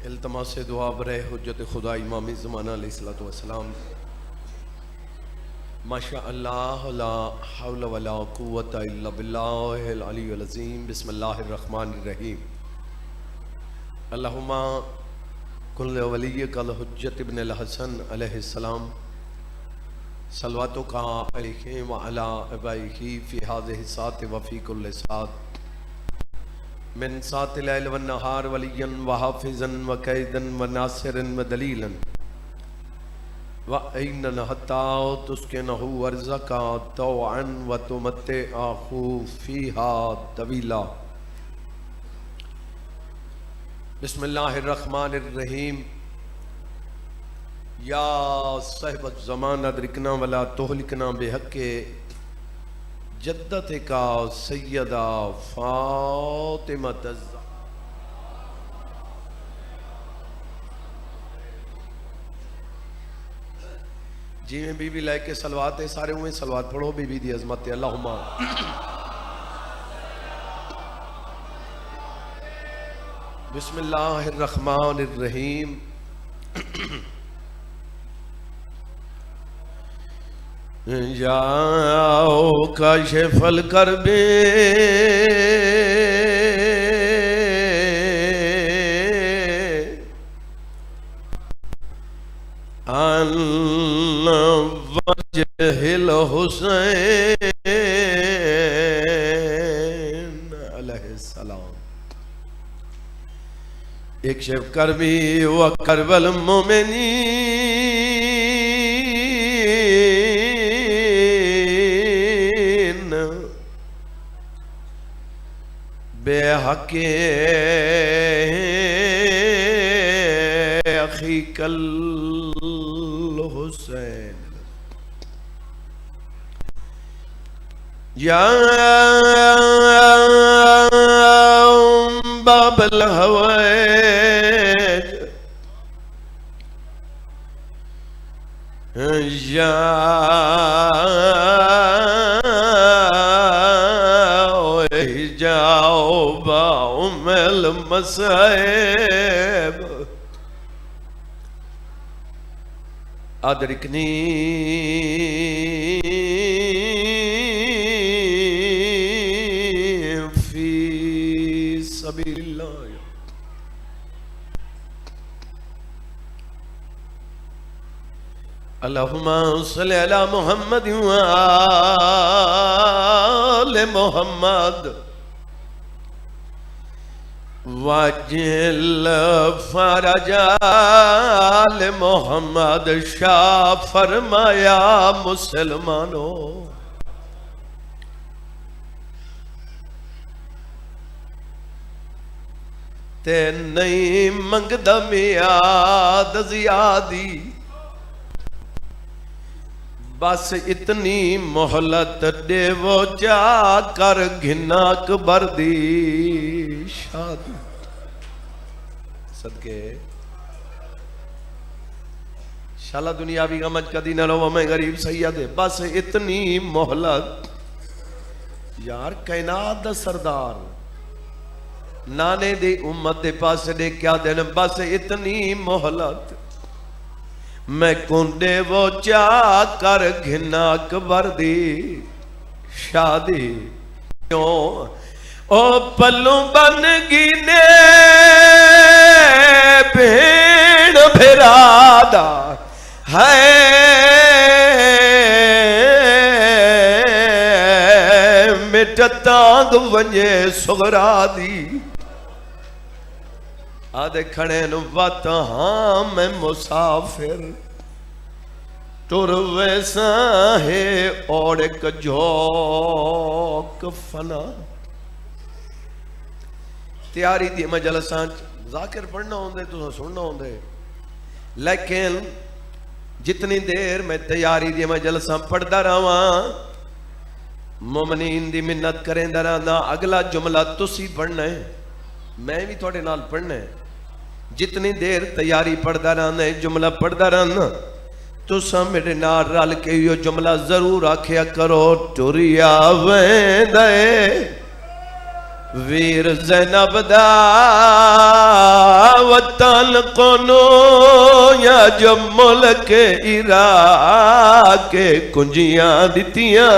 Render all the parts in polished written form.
التماس دعا برے حجت خدا امام زمانہ علیہ السلام. ماشاء اللہ لا حول ولا قوت الا باللہ العلی العظیم. بسم اللہ الرحمن الرحیم. اللہم کن ولیک الحجت ابن الحسن علیہ السلام صلواتک علیہ وعلی ابائہ فی ہذہ الساعۃ وفی کل ساعۃ من ساعت اللیل والنہار ولیا وحافظا وقیدا وناصرا ودلیلا وعینا حتی تسکنہ ارضک طوعا وتمتعہ فیہا طویلا. بسم اللہ الرحمن الرحیم. یا صاحب الزمان ادرکنا ولا تہلکنا بحق جدت کا سیدہ فاطمہ الزہرا. جی میں بی بی لائے کے صلوات ہے سارے ہوئے صلوات پڑھو بی بی دی عظمت. اللہم بسم اللہ الرحمن الرحیم. یا کاشف الکرب عن وجہ الحسین علیہ السلام. اکشف کربی و کرب المومنین بے حق اخیک الحسین. یا باب الحوائج یا جاؤ باؤم المصائب ادرکنی فی سبیل اللہ. اللہم صلی علی محمد وآل محمد واجل فرج آل محمد. شاہ فرمایا مسلمانوں تے نہیں منگدہ میاد زیادی بس اتنی محلت دے وہ جا کر گھنا اکبر دی شادی. صدقے شالا دنیاوی غمج کا دینہ رو میں غریب سید ہے. بس اتنی محلت یار کائنات دا سردار نانے دے امت دے پاس دے کیا دینا. بس اتنی محلت میں کنڈے وہ چاہ کر گھنا اکبر دی شادی. کیوں او پلوں بن گینے بھیڑ بھرادا ہے مٹتاند ونجے سغرا دی. آدھے کھڑے نوات ہاں میں مسافر ٹر ویسا ہے اور ایک جھوک فنا. تیاری دی مجلساں ذاکر پڑھنا ہوندے تو سننا ہوندے لیکن جتنی دیر میں تیاری دی مجلساں پڑھدا رہاں مومنین دی منت کریں درانا اگلا جملہ تسی پڑھنا ہے میں بھی تھوڑے نال پڑھنا ہے. جتنی دیر تیاری پڑھدا رہنا ہے جملہ پڑھدا رہنا تو سا میرے نال رل کے یہ جملہ ضرور آکھیا کرو. ٹریا ویندے ویر زینب دا وطن کونو یا جو ملک عراق کنجیاں دیتیاں.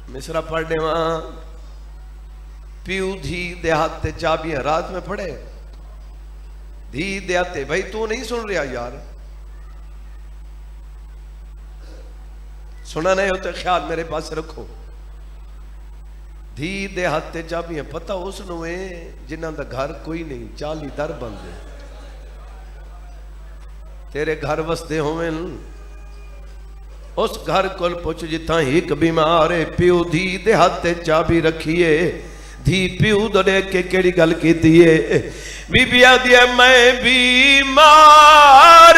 مصرع پڑھنے وہاں پیو دھی دیہاتے چابیاں رات میں پڑھے دھی دیہاتے. بھائی تو نہیں سن رہا یار, سنا نہیں ہوتے خیال میرے پاس رکھو. دھی دیہاتے چابیاں پتہ اس نوے جنہاں دا گھر کوئی نہیں 40 در بندے تیرے گھر وستے ہوئے اس گھر کل پوچھ جتاں ایک بیمار ہے پیو دھی دیہاتے چابی رکھیے دھی پیو دے کے کیڑی گل کی دیئے بی بی آدھیا میں بیمار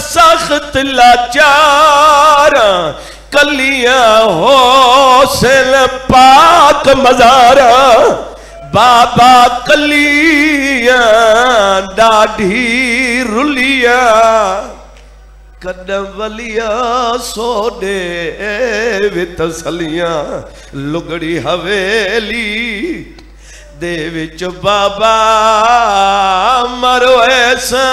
سخت لاچار کلیاں حوصل پاک مزارا بابا کلیاں ڈاڑھی رلیاں قدم ولیاں سوڑے وی تسلیاں لگڑی حویلی دے وچ بابا مرو ایسا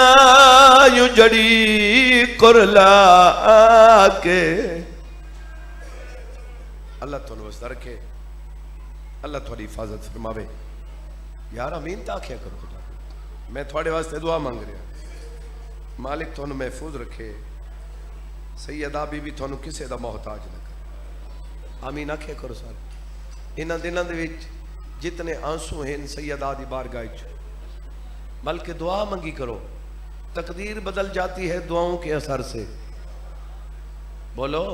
یوں جڑی کرلا کے. اللہ تھوڑا وسط رکھے, اللہ تھوڑی حفاظت فرماوے. یار امین تا کیا کرو خدا, میں تھوڑے واسطے دعا مانگ رہا, مالک تھوڑا محفوظ رکھے, سیدہ بی بی تھوڑا کسے دا محتاج نہ کر. آمین آکھے کرو سارے. انہاں دنوں دے وچ جتنے آنسو ہیں سیدہ دی بارگاہ وچ بلکہ دعا منگی کرو. تقدیر بدل جاتی ہے دعاؤں کے اثر سے. بولو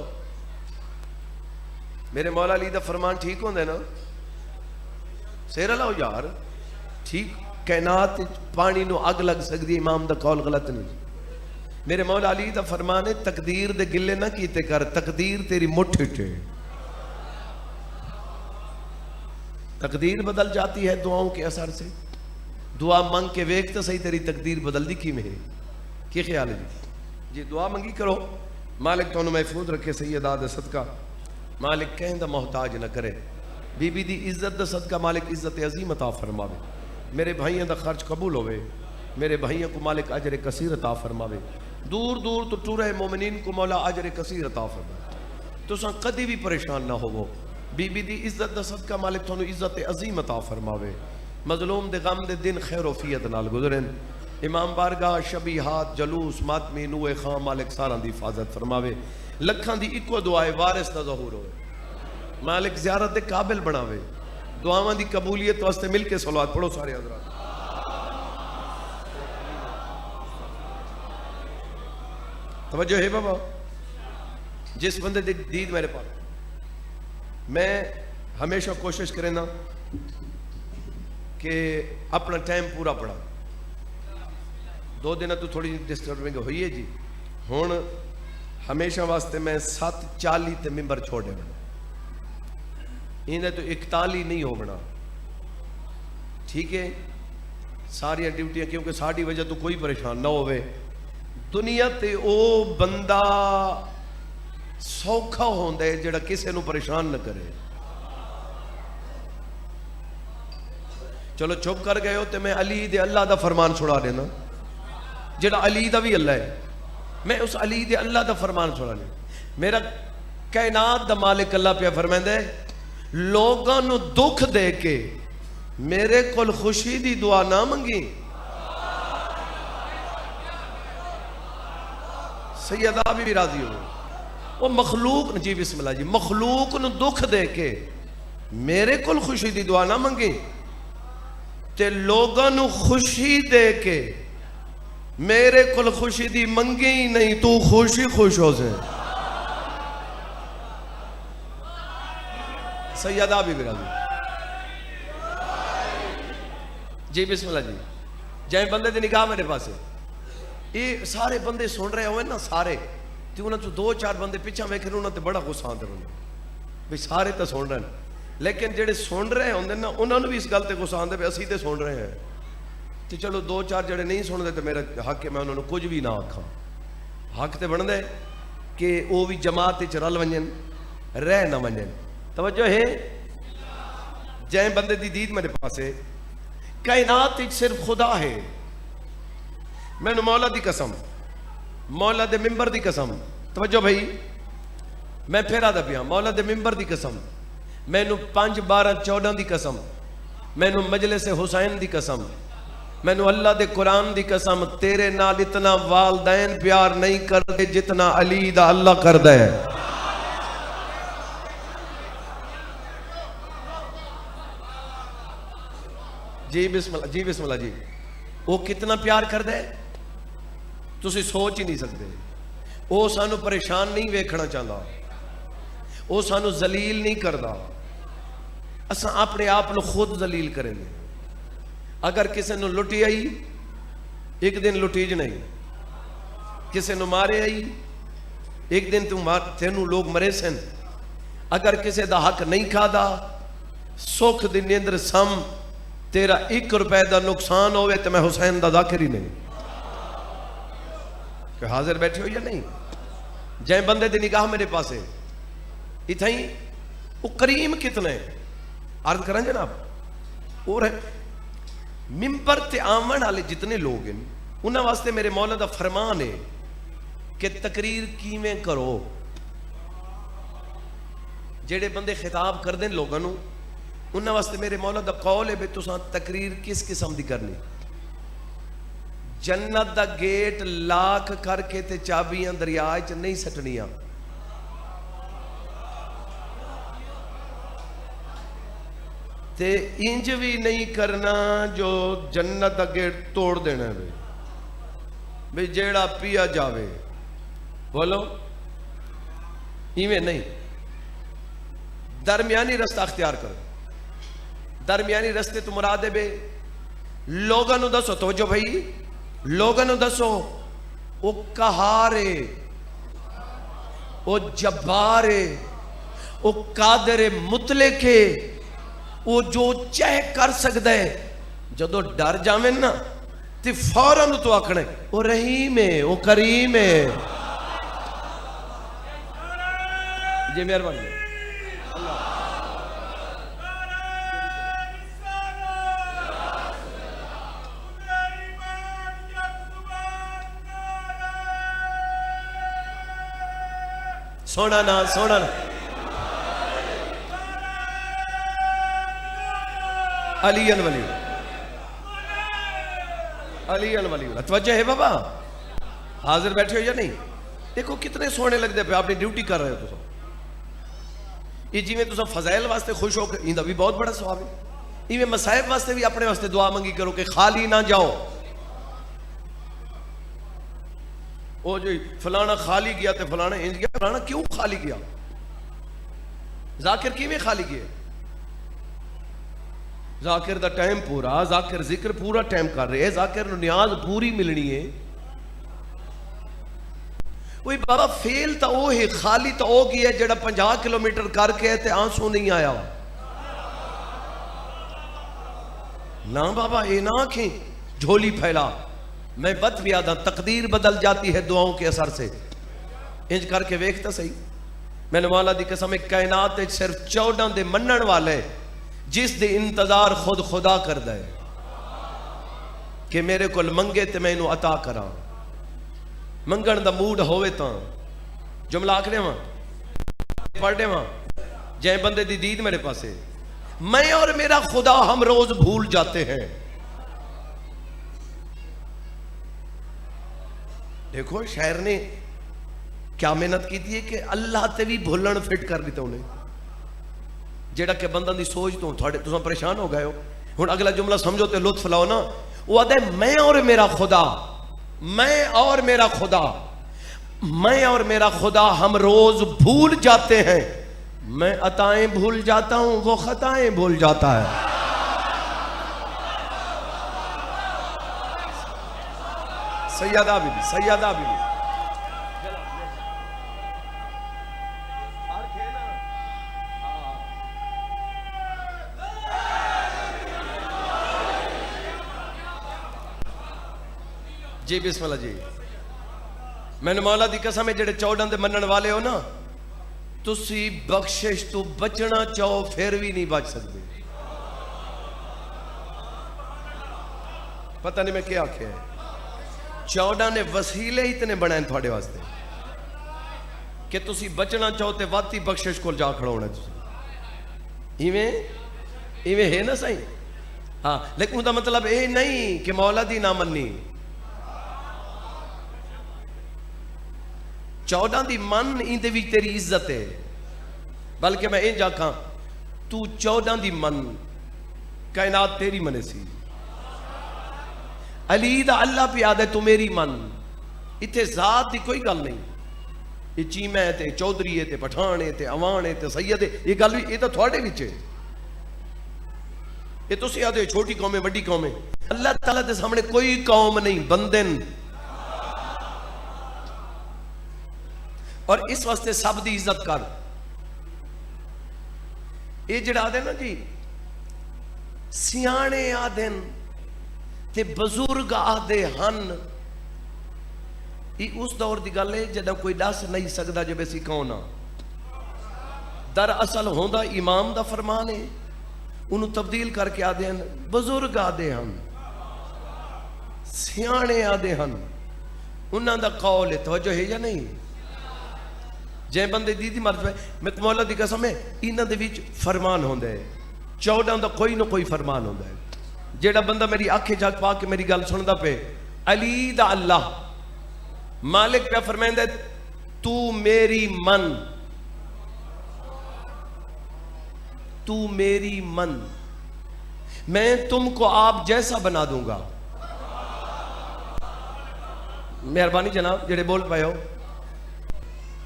میرے مولا علی دا فرمان ٹھیک ہوندے نا, سیر لاؤ یار ٹھیک. کائنات پانی نو اگ لگ سکتی, امام دا قول غلط نہیں. میرے مولا علی دا فرمان ہے تقدیر دے گلے نہ کیتے کر, تقدیر تیری مٹھ ٹھے. تقدیر بدل جاتی ہے دعاؤں کے اثر سے. دعا منگ کے ویکھ تو صحیح تیری تقدیر بدل دی کی میں ہے. کی خیال ہے جی دعا منگی کرو, مالک تو انہوں محفوظ رکھے سیدہ دا صدقہ, مالک کہیں دا محتاج نہ کرے. بی بی دی عزت دا صدقہ مالک عزت عظیم عطا فرماوے. میرے بھائیوں دا خرچ قبول ہوئے, میرے بھائیوں کو مالک اجر کثیر عطا فرماوے. دور دور تو ٹورے مومنین کو مولا اجر کثیر عطا فرماوے. تو سن کدی بھی پریشان نہ ہوو. بی بی دی عزت دا صدقہ مالک تھانو عزت عظیم عطا فرماوے. مظلوم دے غم دے دن خیر و فیت نال گزرن. امام بارگاہ شبیہات جلوس ماتمی نوے خان مالک ساران دی حفاظت فرماوے. لکھاں دی اکو دعائے وارث دا ظہور ہوئے. مالک زیارت دے قابل بناوے. دعاواں دی قبولیت واسطے مل کے صلوات پڑھو سارے حضرات. توجہ ہے بابا. جس بندے دی دید میرے پاس میں ہمیشہ کوشش کریں نا کہ اپنا ٹائم پورا پڑھا. 2 دن تو تھوڑی ڈسٹربنگ ہوئی ہے جی. ہون ہمیشہ واسطے میں 7:40 تے ممبر چھوڑے بنا. انہیں تو 41 نہیں ہو بنا. ٹھیک ہے ساری ڈیوٹیاں, کیونکہ ساری وجہ تو کوئی پریشان نہ ہوئے. دنیا تے او بندہ سوکھا ہوندہ ہے جڑا کسے نو پریشان نہ کرے. چلو چھپ کر گئے ہو تے میں علی دے اللہ دا فرمان چھوڑا دینا, جڑا علی دا بھی اللہ ہے. میں اس علی دے اللہ دا فرمان چھوڑا دینا. میرا کائنات دا مالک اللہ پہ فرمائندہ ہے لوگاں نو دکھ دے کے میرے کول خوشی دی دعا نہ منگی. سیدہ بھی راضی ہو. وہ مخلوق جی بسم اللہ جی, مخلوق نو دکھ دے کے میرے کول خوشی دی دعا نہ منگی تے لوگاں نو خوشی دے کے میرے کول خوشی دی منگی نہیں. تو خوشی خوش ہو سے. سیدہ بھی راضی جی بسم اللہ جی. جائیں بندے دی نگاہ میرے پاس ہے. یہ سارے بندے سن رہے ہوئے نا سارے, تے انہاں تو 2-4 بندے پیچھا ویکھن انہاں تے بڑا غصہ آندا ہونا بھی سارے تے سن رہے ہیں, لیکن جڑے سن رہے ہوندے نا انہاں نوں بھی اس گل تے غصہ آندا بھی اسی تے سن رہے ہیں. تے چلو 2-4 جڑے نہیں سن دے تے میرا حق ہے میں انہاں نوں کچھ بھی نہ آکھاں. حق تے بندا ہے کہ او بھی جماعت وچ رل ونجن رہ نہ ونجن. توجہ ہے جائیں بندے دی دید میرے پاس ہے. کائنات صرف خدا ہے. میں نے مولا دی قسم, مولا دے ممبر دی قسم, توجہ بھائی میں پھر آدھا پیا, مولا دے ممبر دی قسم, میں نے 5 12 14 دی قسم, میں نے مجلس حسین دی قسم, میں نے اللہ دے قرآن دی قسم, تیرے نال اتنا والدین پیار نہیں کر دے جتنا علی دا اللہ کر دے. جی بسم اللہ, جی بسم اللہ جی. وہ کتنا پیار کر دے تسی سوچ ہی نہیں سکتے. وہ سانو پریشان نہیں ویکھنا چاہتا, وہ سانو ذلیل نہیں کردا. اساں اپنے آپ کو خود ذلیل کریں گے. اگر کسی نے لٹی آئی ایک دن لٹیج نہیں, کسی نے مارے آئی ایک دن تینوں لوگ مرے سن. اگر کسی دا حق نہیں کھادا سکھ دی نیندر سم, تیرا 1 روپے دا نقصان ہوئے تو میں حسین دا ذاکر ہی نہیں. کہ حاضر بیٹھے ہو یا نہیں؟ جائیں بندے دی نگاہ میرے پاس ہے اتھائیں وہ کریم کتنے عرض کریں جناب. اور ممبر تے آمن والے جتنے لوگ ہیں انہاں واسطے میرے مولا دا فرمان ہے کہ تقریر کیویں کرو. جڑے بندے خطاب کر دیں لوگاں نو انہاں واسطے میرے مولا دا قول ہے بے تساں تقریر کس قسم دی کرنی. جنت دا گیٹ لاک کر کے تے چابیاں دریا وچ نہیں سٹنیاں. تے انج بھی نہیں کرنا جو جنت دا گیٹ توڑ دینا ہے بھئی جیڑا پیا جاوے. بولو ایویں نہیں, درمیانی رستہ اختیار کرو. درمیانی رستے تو مراد ہے بے لوگاں نو دسو, توجہ بھائی لوگاں نو دسو وہ قہارے, وہ جبارے, وہ قادر مطلق ہے, وہ جو چاہے کر سکتا ہے. جدو ڈر جاویں نا تے فوراً تو آکھنے وہ رحیم ہے, وہ کریم ہے. جی مہربانی. سونا نا سونا نا علی الولی, علی الولی. توجہ ہے بابا, حاضر بیٹھے ہو یا نہیں؟ دیکھو کتنے سونے لگتے پہ اپنی ڈیوٹی کر رہے ہو تو. یہ جی میں تو فضائل واسطے خوش ہو کے بھی بہت بڑا ثواب ہے. یہ مسائب واسطے بھی اپنے واسطے دعا منگی کرو کہ خالی نہ جاؤ. وہ جو فلانا خالی گیا تے فلانا انج گیا, فلانا کیوں خالی گیا؟ ذاکر کیویں خالی گیا؟ ذاکر دا ٹائم پورا, ذاکر ذکر پورا ٹائم کر رہے ہیں, ذاکر نو نیاز پوری ملنی ہے. وہی بابا فیل تا وہ ہے, خالی تا وہ گیا جڑا 50 کلومیٹر کر کے تے آنسو نہیں آیا. نا بابا اے نہ آنکھیں جھولی پھیلا. میں بد بھی آدھا, تقدیر بدل جاتی ہے دعاؤں کے اثر سے. انج کر کے ویکھتا صحیح. میں نے مولا دی قسم کائنات صرف 14 دے منن والے جس دے انتظار خود خدا کردا ہے کہ میرے کول منگے تے میں انہوں عطا کراں. منگن دا موڈ ہوئے تاں جملہ آکھ دے وہاں پڑھ دے وہاں. جائیں بندے دی دید میرے پاس ہے. میں اور میرا خدا ہم روز بھول جاتے ہیں. دیکھو شاعر نے کیا محنت کی تھی کہ اللہ تے بھی بھولن فٹ کر دیتا انہیں, جیڑا کہ بندہ دی سوچ تو تساں پریشان ہو گئے ہو. ہن اگلا جملہ سمجھو تے لطف لاؤ نا. وہ آدھے میں اور میرا خدا, میں اور میرا خدا, میں اور میرا خدا ہم روز بھول جاتے ہیں. میں عطائیں بھول جاتا ہوں, وہ خطائیں بھول جاتا ہے. سیدہ بی بی, سیدہ بی بی. جی بسم اللہ جی. میں نے مولا دی قسم ہے جڑے 14 دے منن والے ہو نا, تسی بخشش تو بچنا چاہو پھر بھی نہیں بچ سکتے. پتہ نہیں میں کیا آکھیا ہے. 14 نے وسیلے اتنے بنائیں تھوڑے واسطے کہ تسی بچنا چاہو تے واتی بخشش کو جا کھڑا ہونا تسی. ایویں ہے نا صحیح. ہاں لیکن ان کا مطلب یہ نہیں کہ مولا دی نہ منی. 14 دی من ان دے بھی تیری عزت ہے. بلکہ میں این جا کہاں تو 14 دی من کائنات تیری منے سی. علی دا اللہ پہ یاد ہے تو میری من. اتھے ذات دی کوئی گل نہیں. یہ چیمہ ہے تے چودھری ہے تے پٹھان ہے تے عوان ہے تے سید ہے. یہ گل بھی یہ تو تھوڑے وچ ہے. یہ تو سی آدھے چھوٹی قوم ہے بڑی قوم ہے. اللہ تعالیٰ دے سامنے کوئی قوم نہیں بندن. اور اس واسطے سب دی عزت کر. یہ جڑا آدھے نا جی سیانے آدھن تے بزرگ آدھے ہن. یہ اس دور دی گل ہے جدہ کوئی دس نہیں سکتا جب ایسی کون آ. دراصل ہوندہ امام دا فرمان ہے. انہوں تبدیل کر کے آدھے ہن بزرگ آدھے ہن سیانے آدھے ہن. انہاں دا قول ہے. توجہ ہے یا نہیں؟ جے بندے دیدی مرد ہے میں مولا دی قسم ہے انہاں دے وچ فرمان ہوندہ ہے. 14 دا کوئی نہ کوئی فرمان ہوندہ ہے. جیڑا بندہ میری آنکھیں جھاگ پا کے میری گل سندا پہ علی دا اللہ مالک پہ فرمائندہ تو میری من تو میری من میں تم کو آپ جیسا بنا دوں گا. مہربانی جناب جڑے بول پائے ہو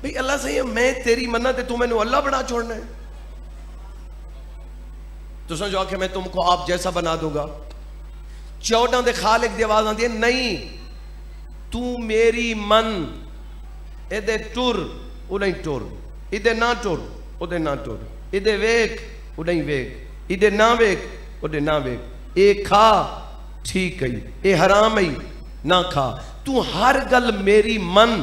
بھئی اللہ صحیح ہے میں تیری منت ہے تو میں نے اللہ بنا چھوڑنا ہے. تو سمجھو آکھے میں تم کو آپ جیسا بنا دوں گا. 14 دے خالق دی آواز آتی ہے نہیں تو میری من ادھے ٹور اُنہیں ٹور ادھے نہ ٹور ادھے نہ ٹور ادھے ویک اُنہیں ویک ادھے نہ ویک ادھے نہ ویک. اے کھا ٹھیک ہے اے حرام ہے نہ کھا. تو ہر گل میری من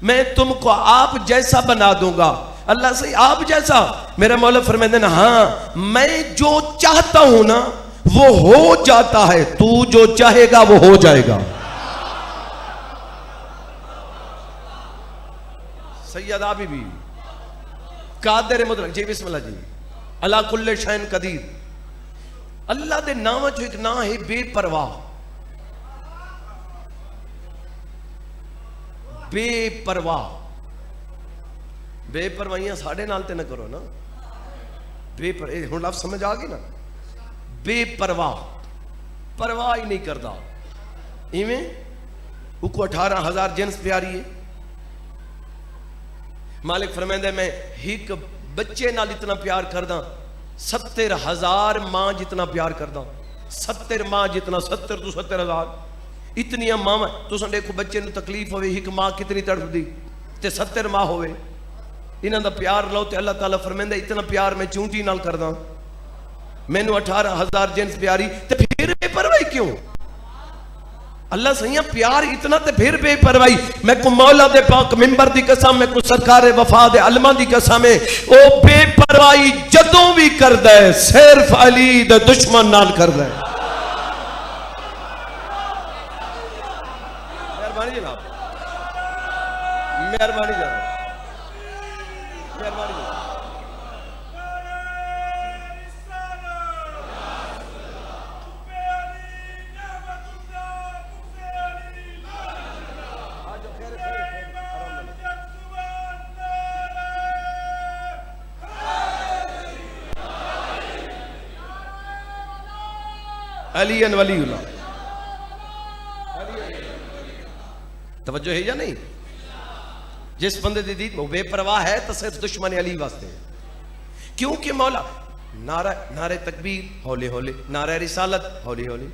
میں تم کو آپ جیسا بنا دوں گا. اللہ سے آپ جیسا. میرا مولا فرمائے نا ہاں میں جو چاہتا ہوں نا وہ ہو جاتا ہے. تو جو چاہے گا وہ ہو جائے گا. سید آبی بھی قادر مطلق جی بسم اللہ جی اللہ کل شین قدیر. اللہ دے نام جو ایک نام ہے بے پرواہ. بے پرواہ. بے پرواہیاں ساڑھے نالتے نہ کرو نا. بے پرواہ ہوں لفظ سمجھ آگی نا. بے پرواہ پرواہ ہی نہیں کردا. ایویں وہ کو 18,000 جنس پیاری ہے. مالک فرمائندہ میں ایک بچے نال اتنا پیار کرداں 70,000 ماں جتنا پیار کرداں. 70 ماں جتنا 70 تو 70,000 اتنی ماں. تو سن دیکھو بچے نو تکلیف ہوئے ایک ماں کتنی تڑپ دی تے 70 ماں ہوئے. انہاں دا پیار لو تے اللہ تعالیٰ فرمائندہ اتنا پیار میں چونٹی نال کرداں. میں نو 18,000 جنس پیاری تے پھر بے پرواہی کیوں؟ اللہ سیاں پیار اتنا تے پھر بے پرواہی. میں کو مولا دے پاک منبر دی قسم میں کو سرکار وفا دے علماء دی قسم ہے او بے پرواہی جدوں بھی کردا ہے صرف علی دے دشمن نال کردا ہے. مہربانی جناب مہربانی جناب مہربانی جناب. علی ولی اللہ. توجہ ہے یا نہیں؟ جس بندے دی دید وہ بے پرواہ ہے تو صرف دشمن علی واسطے. کیونکہ مولا نعرہ تکبیر ہولے ہولے نعرہ رسالت ہولے ہولے.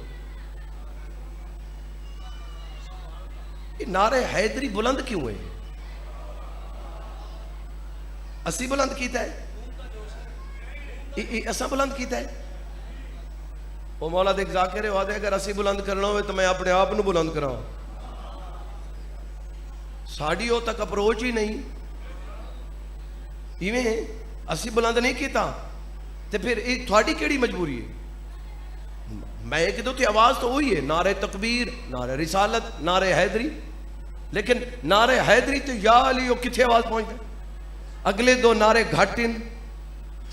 نعرہ حیدری بلند کیوں ہے؟ اسی بلند کیتا ہے ایسا بلند کیتا ہے. وہ مولا دیکھ ذاکرے ہوا دے اگر اسی بلند کرنا ہوئے تو میں اپنے آپ نو بلند کراؤں. ساڑھی ہو تک اپروچ ہی نہیں. ایویں اسی بلند نہیں کیتا تے پھر ایک تھوڑی کیڑی مجبوری ہے؟ میں کہتا ہوں آواز تو وہی ہے، نعرہ تکبیر، نعرہ رسالت، نعرہ حیدری، لیکن نعرہ حیدری تو یا علی وہ کتھے آواز پہنچتے، اگلے دو نعرے گھٹن.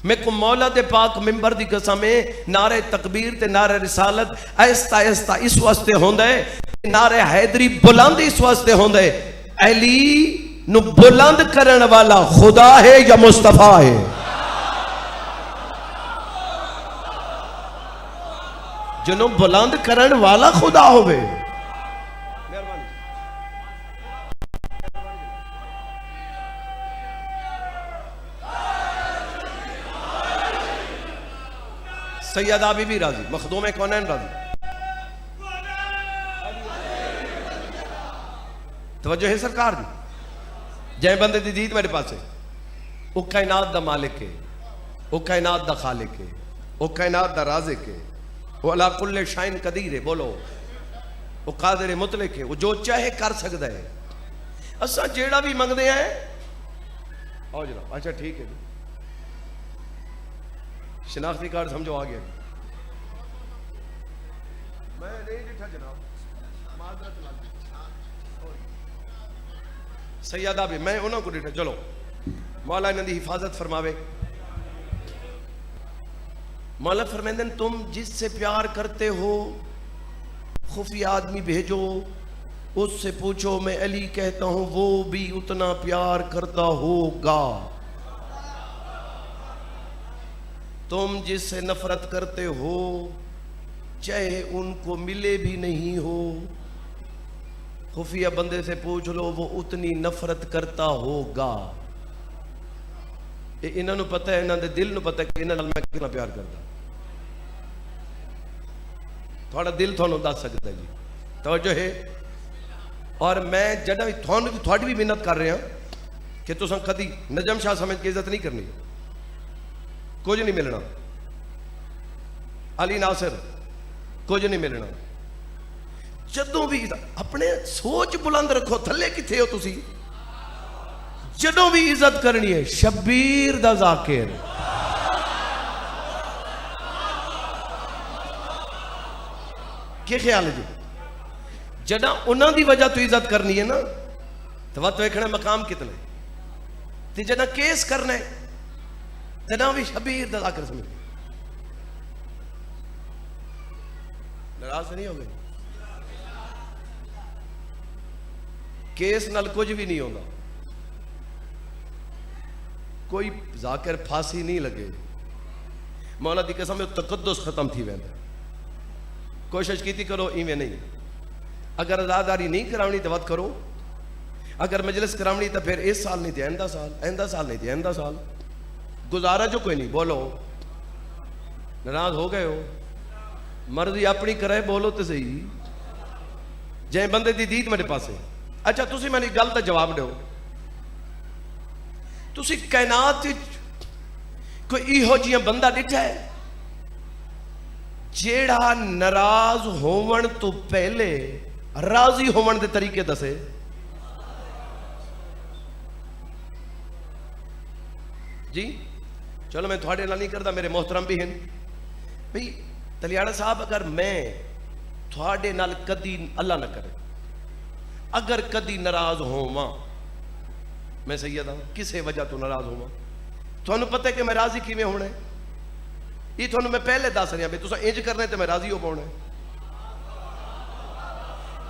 میں کو مولا دے پاک ممبر دی قسم ہے، نعرہ تکبیر تے نعرہ رسالت ایستا ایستا اس واسطے ہوندا ہے، نعرہ حیدری بلند اس واسطے ہوندا ہے، علی نو بلند کرن والا خدا ہے یا مصطفیٰ ہے؟ جنوں بلند کرن والا خدا ہوئے. سیدہ بی بی راضی، مخدوم کونین راضی. توجہ ہے سرکار دی؟ جائیں بندے دی دید میرے پاس ہے، وہ کائنات دا مالک ہے، وہ کائنات دا خالق ہے، وہ کائنات دا رازق ہے، وہ علا کل شائن قدیر ہے. بولو وہ قادر مطلق ہے، وہ جو چاہے کر سکتا ہے. اساں جیڑا بھی منگدے ہیں آؤ جناب. اچھا ٹھیک ہے، شناختی کارڈ سمجھو آ گیا. میں نہیں ڈٹھا جناب، معذرت لازم. سیدہ بھی میں انہوں کو ڈٹھا. چلو مولا انہوں دی حفاظت فرماوے. مولا فرمیندن تم جس سے پیار کرتے ہو خفیہ آدمی بھیجو، اس سے پوچھو میں علی کہتا ہوں وہ بھی اتنا پیار کرتا ہوگا. تم جس سے نفرت کرتے ہو چاہے ان کو ملے بھی نہیں ہو، خفیہ بندے سے پوچھ لو وہ اتنی نفرت کرتا ہوگا. انہوں نے پتہ ہے، انہوں نے دل نے پتہ ہے کہ انہوں نے میں کتنا پیار کرتا. تھوڑا دل تھوڑا دس سکتا ہے جی. توجہ ہے. اور میں جڑا تھوڑی بھی محنت کر رہے ہیں کہ تساں کدی نجم شاہ سمجھ کے عزت نہیں کرنی، کچھ نہیں ملنا. علی ناصر کچھ نہیں ملنا. جدوں بھی اپنے سوچ بلند رکھو، تھلے کتھے ہو تسی. جدوں بھی عزت کرنی ہے شبیر دا ذاکر، کیا خیال ہے جی؟ جدہ انہاں دی وجہ تو عزت کرنی ہے نا تو وقت ویکھنا مقام کتنے تے جدہ کیس کرنا ہے تنا بھی شبیر دا ذاکر سمجھ. ناراض نہیں ہو گئے؟ کیس نال کچھ بھی نہیں ہوگا، کوئی ذاکر پھانسی نہیں لگے. مولا دی قسم میں تقدس ختم تھی ویندا. کوشش کیتی کرو ایویں نہیں. اگر عزاداری نہیں کراونی تو وقت کرو، اگر مجلس کراونی تو پھر اس سال نہیں تھی آئندہ سال، آئندہ سال نہیں تھی آئندہ سال. گزارا جو کوئی نہیں. بولو ناراض ہو گئے ہو؟ مرضی اپنی کرے بولو تو صحیح. جائیں بندے دی دید میرے پاس ہے. اچھا تسی میں نے گل دا جواب دو. تسی کائنات کوئی ایہو جیاں بندہ ڈٹھا ہے جیڑا ناراض ہون تو پہلے راضی ہون دے طریقے دسے؟ جی چلو میں تھوڑے نال نہیں کرتا، میرے محترم بھی ہیں بھئی. تلیاڑا صاحب اگر میں تھوڑے نال کدی اللہ نہ کرے اگر کدی ناراض ہوا، میں سیدہ کسے وجہ تو ناراض ہوا، تھانوں پتہ ہے کہ میں راضی کیویں ہونا ہے؟ یہ تھانوں میں پہلے دس رہا بھی تساں انج کرنا ہے تو میں راضی ہو پاؤنا ہے.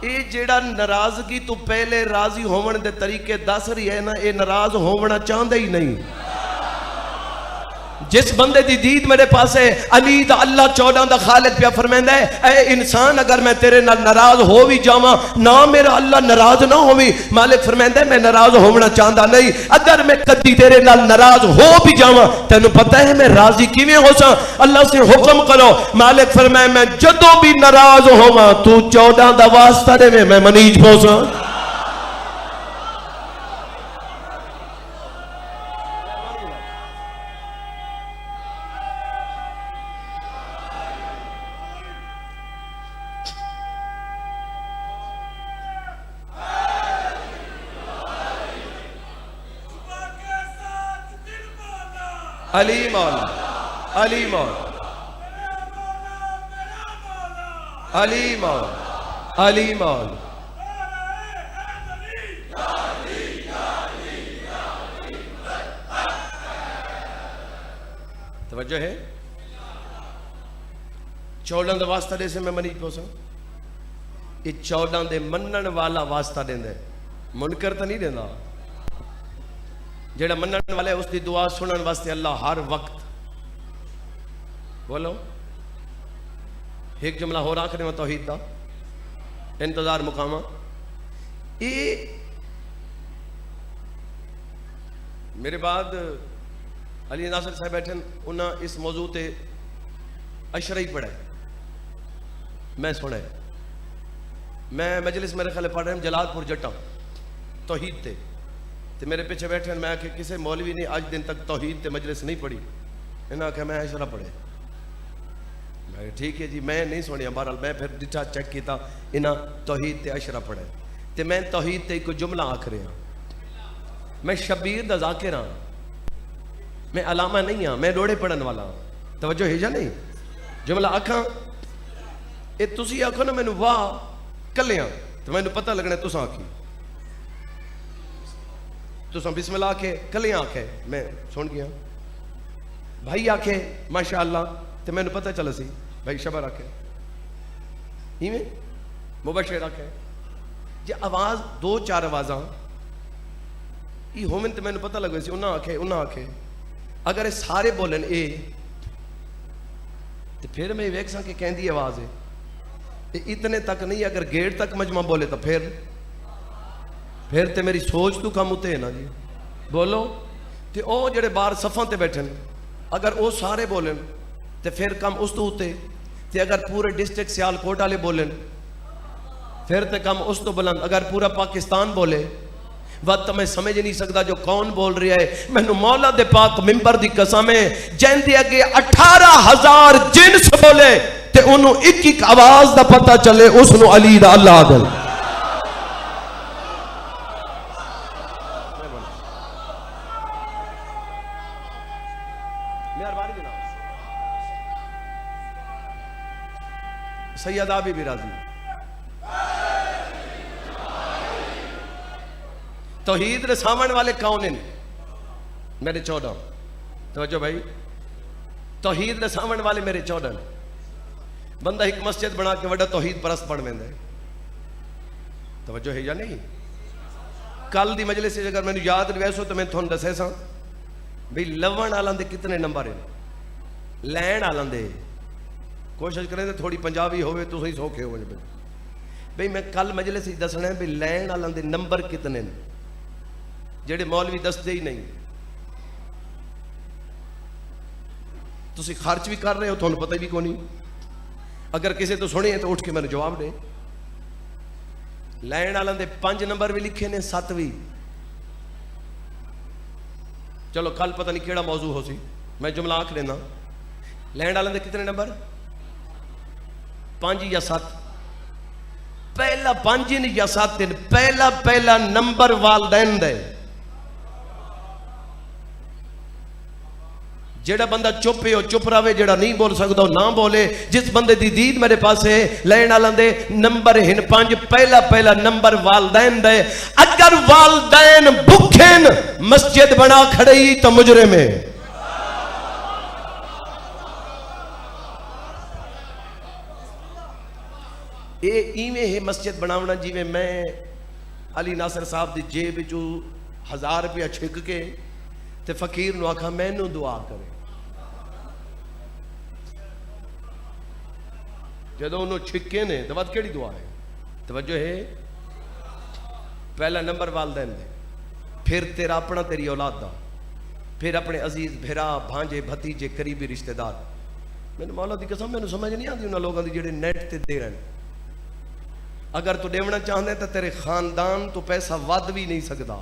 یہ جیڑا ناراضگی تو پہلے راضی ہون دے طریقے دس رہی ہے نا، یہ ناراض ہونا چاہتا ہی نہیں. جس بندے دی دید میرے پاس ہے، علی دا اللہ 14 دا خالق پیا فرمیندا ہے اے انسان اگر میں تیرے نال ناراض ہو بھی جاواں نہ میرا اللہ ناراض نہ ہووی. مالک فرمیندا ہے میں ناراض ہونا چاہتا نہیں. اگر میں کدی تیرے نال ناراض ہو بھی جاواں تینوں پتہ ہے میں راضی کیویں ہو ساں؟ اللہ سے حکم کرو. مالک فرمائے میں جدوں بھی ناراض ہوواں تو 14 دا واسطہ دے میں منیج پہنچاں. علی مولا علی مولا علی مولا علی مولا. توجہ ہے. 14 دا واسطہ دے سے میں منی پوسا یہ 14 دے منن والا واسطہ دیں دے منکر تو نہیں دینا. جیڑا منن والے اس دی دعا سنن واسطے اللہ ہر وقت. بولو ایک جملہ ہو رہا کرنے میں توحید دا انتظار مقامہ. یہ میرے بعد علی ناصر صاحب بیٹھے انہاں اس موضوع تے اشرعی پڑھے میں سنے. میں مجلس میرے خیال پڑھ رہے ہیں جلال پور جٹا توحید تے میرے پیچھے بیٹھے میں کہ کسی مولوی نے آج دن تک توحید تے مجلس نہیں پڑھی. انہاں کہ میں اشرا پڑھے. میں ٹھیک ہے جی میں نہیں سنیا. بہرحال میں پھر ڈٹھا چیک کیتا انہاں توحید تے اشرا پڑھے تے میں توحید تے کوئی جملہ آکھ رہا. میں شبیر دا ذاکر ہاں, میں علامہ نہیں ہاں, میں روڑے پڑھن والا ہاں. توجہ ہے یا نہیں؟ جملہ آکھاں اے تسی آکھو نا مینوں واہ کلیاں تو مینوں پتہ لگنا تساں آکھی. تساں بسم اللہ آکھے کلیاں آکھے میں سن گیا. بھائی آکھے ماشاءاللہ تو مینوں پتہ چلا سی بھائی شبر آکھے ایویں مبشر آکھے. جی آواز 2-4 آوازاں یہ ہومن تو مینوں پتہ لگے سی انہاں آکھے. اگر یہ سارے بولن اے تو پھر میں ویکھ ساں کہ کہندی آواز ہے. اتنے تک نہیں, اگر گیٹ تک مجمع بولے تو پھر تے میری سوچ تو کم ہوتے ہیں نا جی. بولو تے او جڑے باہر صفاں تے بیٹھن اگر او سارے بولن تے پھر کم اس تو ہوتے. تے اگر پورے ڈسٹرکٹ سیالکوٹ والے بولن پھر تے کم اس تو بلند. اگر پورا پاکستان بولے وقت میں سمجھ نہیں سکتا جو کون بول رہا ہے. مینوں مولا دے پاک ممبر دی قسم ہے جن دے اگے 18,000 جنس بولے تے انہوں ایک آواز دا پتہ چلے اس نو علی دا اللہ دل. سید آبی بھی راضی. توحید رساون والے کون ہیں میرے 14. توجہ بھائی توحید رساون والے میرے 14. بندہ ایک مسجد بنا کے وڈا توحید پرست پڑھ میں دے. توجہ ہے یا نہیں؟ کل دی مجلس سے اگر میں نے یاد ریویسو تو میں تھون دسے ساں بھئی لون آلان دے کتنے نمبر ہیں, لین آلان دے کوشش کریں تو تھوڑی پنجابی ہوئے تو صحیح سوکھے ہوئے. بھئی میں کل مجلس سے دسنا ہے بھئی لین آلان دے نمبر کتنے ہیں جڑے مولوی دس دے ہی نہیں. تسی خرچ بھی کر رہے ہو تو پتہ بھی کو نہیں. اگر کسی تو سنے ہیں تو اٹھ کے میں نے جواب دے. لین آلان دے 5 نمبر بھی لکھے نے 7 بھی. چلو کل پتہ نہیں کیڑا موضوع ہو سی میں جملہ آنکھ لینا. لین آلان دے کتنے نمبر 5 یا 7. پہلا 5 یا 7 پہلا نمبر والدین دے. جیڑا بندہ چپ ہے چپ رہے, جیڑا نہیں بول سکتا نہ بولے. جس بندے دی دید میرے پاس ہے لین آلان دے نمبر ہیں 5. پہلا نمبر والدین دے. اگر والدین بھکھن مسجد بنا کھڑی تو مجرم ہے. اے ایویں ہے مسجد بناونا جی میں علی ناصر صاحب دی جیب وچوں 1000 روپیہ چھک کے تے فقیر نو آکھا مینوں دعا کرے. جدوں انہوں چھکے نے تو بعد کیڑی دعا ہے؟ توجہ ہے. پہلا نمبر والدین دے, پھر تیرا اپنا تیری اولاد دا, پھر اپنے عزیز بھرا بھانجے بھتیجے قریبی رشتہ دار. میں نے مولا دی قسم میں سمجھ نہیں آتی انہاں لوگاں دی جڑے نیٹ تے دے رہے. اگر تو دیونا چاہنے تو تیرے خاندان تو پیسہ ود بھی نہیں سکتا.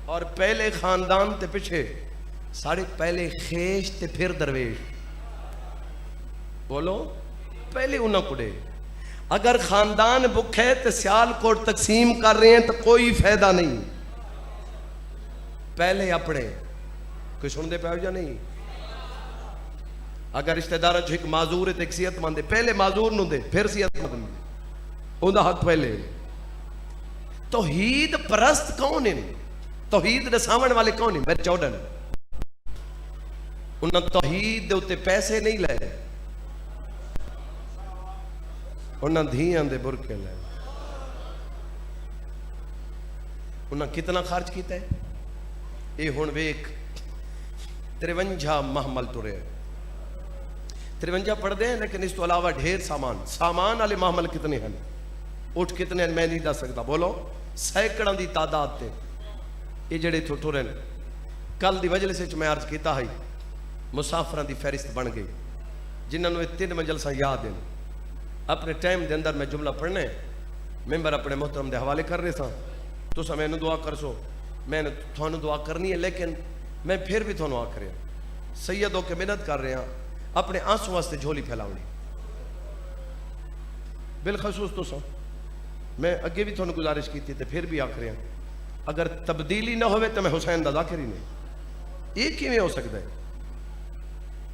اور پہلے خاندان تے پیچھے ساڑھے پہلے خیش تے پھر درویش. بولو پہلے انہاں کو دے. اگر خاندان بکھے تو سیالکوٹ تقسیم کر رہے ہیں تو کوئی فائدہ نہیں. پہلے اپنے کوئی سن دے پاؤ یا نہیں؟ اگر رشتہ دار جو ایک معذور ہے تو ایک صحت مند ہے، پہلے معذور نو دے پھر صحت مند دے، ان دا حق پہلے۔ توحید پرست کون ہیں؟ توحید دساون والے کون ہیں؟ میرے چوڈن انہاں توحید دے اتے پیسے نہیں لے، انہاں دھیاں دے برکے لے۔ انہاں کتنا خرچ کیتا ہے؟ اے ہن ویک 53 محمل ٹرے، 53 پڑھ دیں، لیکن اس تو علاوہ ڈھیر سامان والے محمل کتنے ہیں؟ اٹھ کتنے ہیں میں نہیں دس سکتا، بولو سینکڑوں دی تعداد تے یہ جڑے تھو ٹرے۔ کل دی مجلس وچ میں عرض کیتا ہے مسافراں دی فہرست بن گئی، جنہاں نوں 3 مجلساں یاد ہیں۔ اپنے ٹائم دے اندر میں جملہ پڑھنا ہے، ممبر اپنے محترم دے حوالے کر رہے ساں، تساں مینوں دعا کر سو، میں نے تھانوں دعا کرنی ہے، لیکن میں پھر بھی تھانوں آکھ رہا سید ہو کے محنت کر رہے ہیں، اپنے آنسو واسطے جھولی پھیلاونی۔ بالخصوص تساں میں اگے بھی تھانوں گزارش کی تھی، پھر بھی آکھ رہے ہیں اگر تبدیلی نہ ہوئے تو میں حسین دا ذاکر ہی نہیں۔ یہ کیویں ہو سکتا ہے؟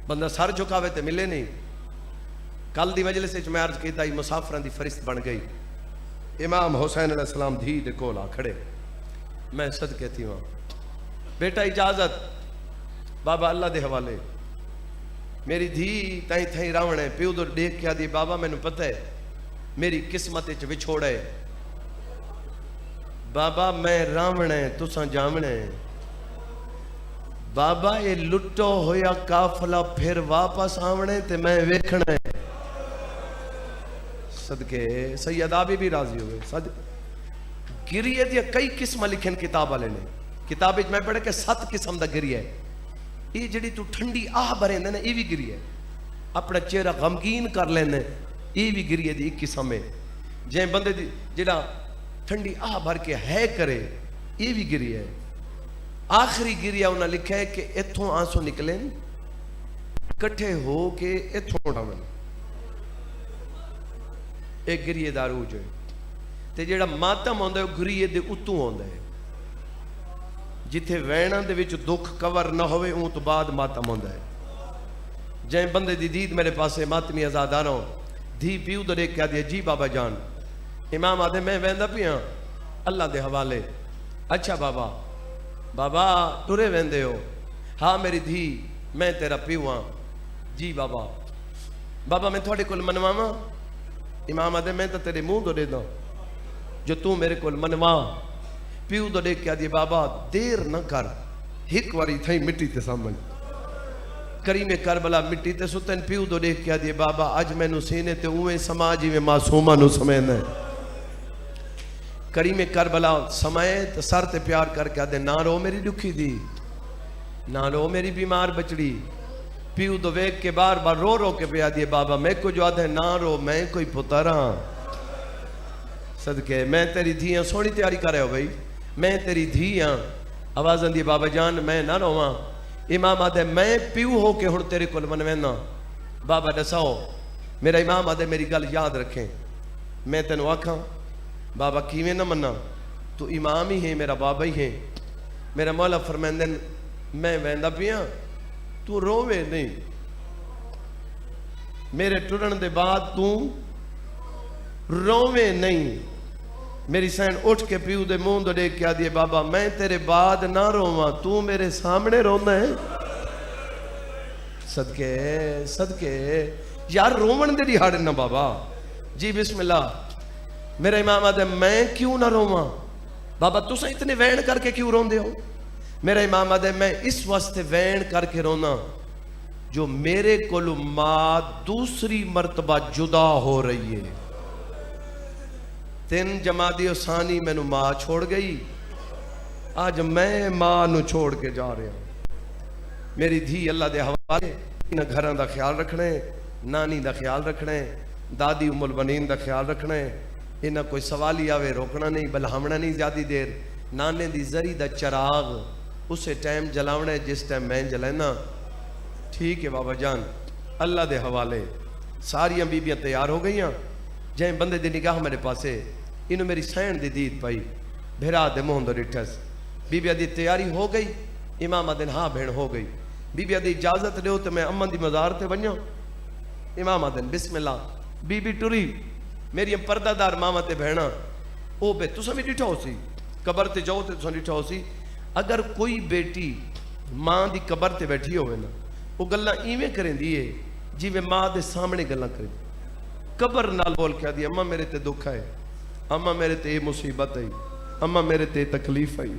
بندہ سر جھکاوے تے ملے نہیں۔ کل دی مجلس وچ میں عرض کیتا مسافراں دی فہرست بن گئی، امام حسین علیہ السلام دھی دے کول آ کھڑے، میں صدقے تھی وہاں، بیٹا اجازت بابا اللہ دے حوالے، میری دھی تائیں تھائیں راوණ ہے، پیو دو دیکھ کے آدھی بابا میں نے پتہ ہے میری قسمت وچ وچھوڑا ہے، بابا میں راوණ ہے تساں جامණ ہے، بابا یہ لٹو ہویا قافلہ پھر واپس آونے تے میں ویکھنا ہے۔ صدقے سید آبی بھی راضی ہوئے۔ گریے دیا کئی قسم لکھن کتاب والے نے، کتاب میں پڑھے کہ 7 قسم دا گریہ ہے۔ یہ جڑی تو ٹھنڈی آہ بھرے نا یہ بھی گریہ ہے، اپنا چہرہ غمگین کر لینے یہ بھی گریہ دی ایک قسم ہے۔ جائیں بندے دی جڑا ٹھنڈی آہ بھر کے ہے کرے یہ بھی گریہ ہے۔ آخری گریہ انہاں لکھا ہے کہ اتھوں آنسو نکلیں کٹھے ہو کے اتھوں اٹھاون، ایک گریہ دارو جو ہے تے جڑا ماتم ہوندا ہے وہ گریہ دے اتوں ہوندا ہے، جتھے ویناں دے وچ دکھ کور نہ ہوئے اون تو بعد ماتم ہوندا ہے۔ جائیں بندے دی دید میرے پاسے ماتمی آزادانوں دھی پیو دے دیکھ کے آدھی جی بابا جان، امام آدھے میں ویندا پیاں اللہ دے حوالے، اچھا بابا بابا ٹرے ویندے ہو؟ ہاں میری دھی میں تیرا پیو ہاں، جی بابا بابا میں تھوڑے کول منواواں؟ امام آدھے میں تو تیرے منہ دو دے دا جو تو میرے کول منواں۔ پیو دو دیکھ کے آدھی بابا دیر نہ کر، ایک واری تھئی مٹی تے سامن، کریم کربلا مٹی تے ستن۔ پیو دو دیکھ کے آدھی بابا اج میں نو سینے تے اویں سماجی میں معصومہ نو سمیند ہے۔ کریم کربلا سمائے تو سر تے پیار کر کے آدھے نہ رو میری دکھی دی، نہ رو میری بیمار بچڑی۔ پیو دو ویک کے بار بار رو رو کے پہ آدھے بابا میں کو جو آدھے نہ رو میں کوئی پتراں، صدقے میں تیری دھیاں سونی تیاری کر رہے ہو بھائی، میں تیری دھیاں آوازاں دی بابا جان میں نہ رواں۔ امام آدھے میں پیو ہو کے ہن تیرے کول منوینا، بابا دساؤ میرا امام آدھے میری گل یاد رکھیں، میں تینوں آکھاں بابا کیویں نہ منا، تو امام ہی ہے میرا بابا ہی ہے۔ میرا مولا فرمائندن میں ویندا پیاں تو رووے نہیں، میرے ٹرن دے بعد تو رووے نہیں۔ میری سین اٹھ کے پیو دے منہ دے دیکھ کے آدھی بابا میں تیرے بعد نہ رواں، تو میرے سامنے رونا ہے۔ صدقے صدقے یار رومن دے دیہاڑ نہ بابا، جی بسم اللہ۔ میرا امام آدھے میں کیوں نہ رواں بابا تساں اتنے وین کر کے کیوں روندے ہو؟ میرا امام آدھے میں اس واسطے وین کر کے رونا جو میرے کولو ماں دوسری مرتبہ جدا ہو رہی ہے۔ 3 جمادی ثانی میں نو ماں چھوڑ گئی، آج میں ماں نو چھوڑ کے جا رہا ہوں۔ میری دھی اللہ دے حوالے، انہاں گھراں دا خیال رکھنے، نانی دا خیال رکھنے، دادی ام البنین دا خیال رکھنے، انہاں کوئی سوالی آوے روکنا نہیں، بلہمنا نہیں زیادی دیر۔ نانے دی زری دا چراغ اسے ٹائم جلاونا ہے جس ٹائم میں جلینا۔ ٹھیک ہے بابا جان اللہ دے حوالے۔ ساریاں بیبیاں تیار ہو گئیاں، جائیں بندے دی نگاہ میرے پاسے، انہوں میری سین دی دید پائی، بھیرا دے مہن دو ڈٹھس، بیبیاں دی تیاری ہو گئی، امام آدن ہاں بھین ہو گئی. بی بی آدھی اجازت دیو تو میں امن دی مزار تے ونجاں. امام آدن بسم اللہ. بی بی ٹری میری پردہ دار ماما تے بہنا او بے تساں بھی ڈٹھا ہو سی قبر تے جاؤ تے تساں ڈٹھا ہو سی. اگر کوئی بیٹی ماں دی قبر تے بیٹھی ہوئے نا وہ گلاں ایویں کریں دیئے جی میں ماں دے سامنے گلاں کریں. قبر نال بول کے دی اماں میرے تے دکھ آئے, اماں میرے تے یہ مصیبت آئی, اماں میرے تے تکلیف آئی,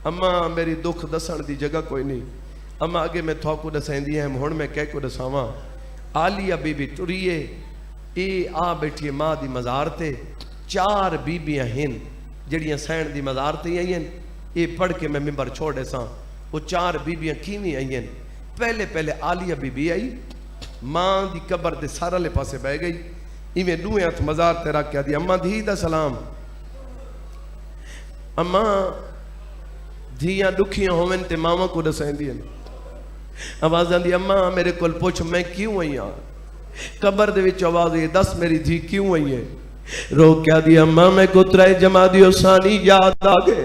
اماں میری دکھ دسن دی جگہ کوئی نہیں, اماں اگے میں تھا کو دسائیں دی ہیں ہن میں کہہ کو دساواں. عالیہ بی بی ٹریے اے آ بیٹھیے ماں دی مزار تے. 4 بیبیاں ہن جڑیاں سین دی مزار تے آئی ہیں. اے پڑھ کے میں ممبر چھوڑے ساں. وہ 4 بیبیاں کیویں آئی ہیں. پہلے عالیہ بی بی آئی ماں دی قبر دے سارا لے پاسے بہ گئی. ایویں دوئے ہاتھ مزار تے رکھ کے دی اماں دھی دا سلام. اماں دھیاں دکھیاں ہوئن تے ماما کو دسائیں دیا. آواز آن دی اماں میرے کول پوچھ میں کیوں آئی ہاں. قبر دے وچ آواز ہے دس میری دھی کیوں آئی ہے. رو کیا دی اماں میں کو ترائے جمادی و ثانی یاد آگے.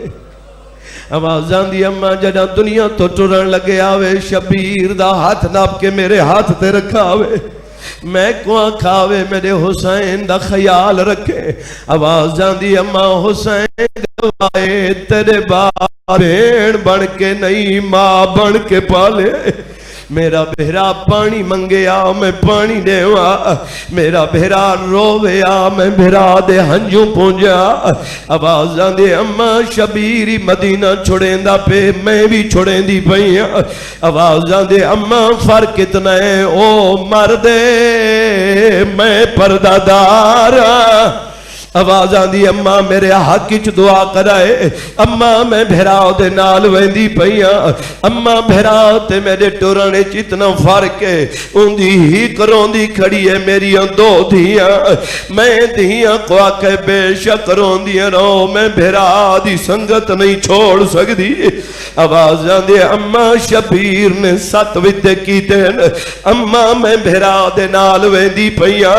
آواز آن دی اماں جڑا دنیا تو ٹرن لگے آوے شبیر دا ہاتھ ناپ کے میرے ہاتھ تے رکھا آوے. میں کو کھاوے میرے حسین دا خیال رکھے. آواز آن دی اماں حسین گوائے تیرے باپ بین بن کے نہیں ماں بن کے پالے. میرا بہرا پانی منگے آ میں پانی دے آ, میرا بہرا روے آ میں بہرا دے ہنجوں پونجا. آواز آن دے اماں شبیری مدینہ چھوڑیں دا پہ میں بھی چھوڑیں دی پئیاں. آواز آن دے اماں فرق اتنا ہے او مردے میں پردہ دارا. آواز آن دی اماں میرے حق چ دعا کرائے. اماں میں بھراؤ دے نال ویندی پئیاں. اماں بھراؤ تے میرے ٹورنے چ اتنا فرق ہے. ان دی ہی کروں دی کھڑی ہے میری 2 دھیاں. میں دھیاں کو آکے بے شک رون دیاں رو میں بھرا دی سنگت نہیں چھوڑ سکتی. آواز آن دی اماں شبیر نے 7 ودے کیتے ہیں. اماں میں بھرا دے نال ویندی پئیاں.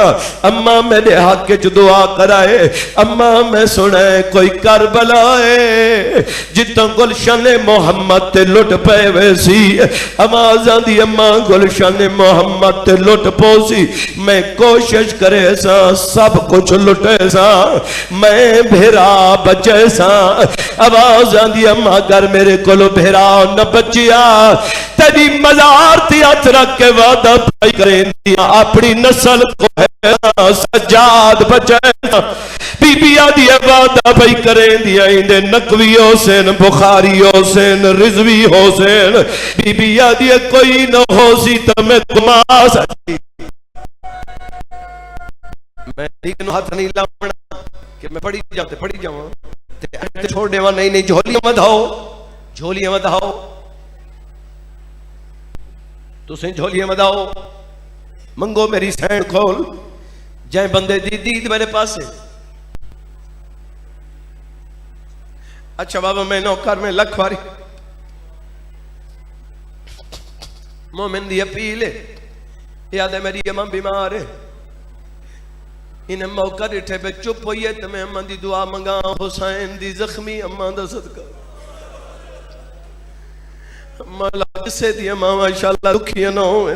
اماں میرے حق چ دعا کرائے. اماں میں سنے کوئی کربلا ہے جتوں گلشن محمد تے لٹ پے ویسی. آواز آن دی اماں گلشن محمد تے لٹ پوسی. میں کوشش کرے سا سب کچھ لٹے سا میں بھیرا بچے سا. آواز آن دی اماں اگر میرے کولو بھیرا نہ بچیا تیری مزار تے ہاتھ رکھ کے وعدہ پائی کریں دیا اپنی نسل کو ہے سجاد بچے. بی بی آدھی وعدہ پائی کریں دیا اندے نقوی حسین بخاری حسین رضوی حسین. بی بی آدھی کوئی نہ ہو سی تو میں تمہا سکتی. میں لیکن ہاتھ نہیں لاؤنا کہ میں پڑھی جاؤں تے چھوڑنے وہاں نہیں جھولیاں مدھاؤ تو سن جھولیاں مدھاؤ منگو میری سین کھول جائیں بندے دید میرے پاس ہے. اچھا بابا میں نوکر میں لکھ واری مومن دی اپیل ہے. یاد ہے میری اماں بیمار ہے. انہیں موقع ڈٹھے پہ چپ ہوئی ہے تو میں اماں دی دعا منگا حسین دی زخمی اماں دا صدقہ. مولا کسے دی اماں ماشاءاللہ دکھیاں نہ ہوئے.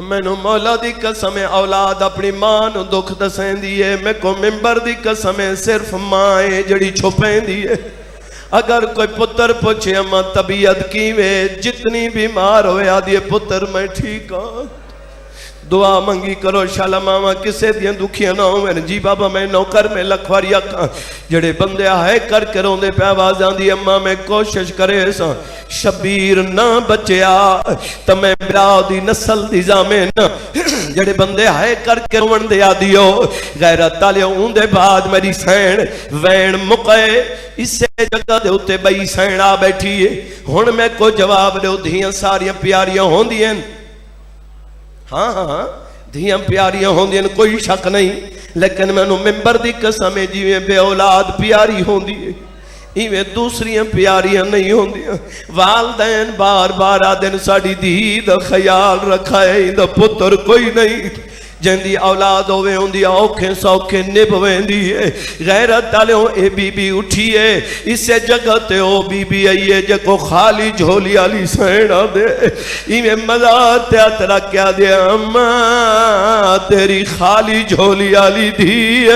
میں نو مولا دی قسم اولاد اپنی ماں نو دکھ دسیں دیئے. میں کو ممبر دی قسم صرف ماں جڑی چھپیں دیئے. اگر کوئی پتر پوچھے اماں طبیعت کیویں جتنی بیمار ہوئے آدھیے پتر میں ٹھیک ہوں. دعا منگی کرو شالا ماما کسے دیاں دکھیاں نہ ہوئے. جی بابا میں نوکر میں لکھواری آکھاں جڑے بندے آئے کر کے روندے پہ آواز آندی اماں میں کوشش کرے سا شبیر نہ بچیا تو میں براؤ دی نسل دی زامن جڑے بندے آئے کر کے رون دے آدیو غیرت تالیوں ان دے بعد میری سین وین مقے اس سے جگہ دے ہوتے بئی سین آ بیٹھی ہے. ہن میں کو جواب دے دھیاں ساریاں پیاریاں ہون دیں. ہاں دھیاں پیاریاں ہون دیں کوئی شک نہیں. لیکن میں نو ممبر دی قسم جیویں بے اولاد پیاری ہون دی ایویں دوسریاں پیاریاں نہیں ہون دیا. والدین بار بار آدن ساڑی دی دا خیال رکھا ہے دا پتر کوئی نہیں جندی اولاد ہوئے ہوندی اوکھے سوکھے نب ویندی ہے غیرت والوں اے بی بی اٹھی ہے اسے جگہ تے او بی بی آئی ہے جکو خالی جھولی والی سینا دے ایویں مزار تے ہاتھ رکھ کے دے اماں تیری خالی جھولی والی دی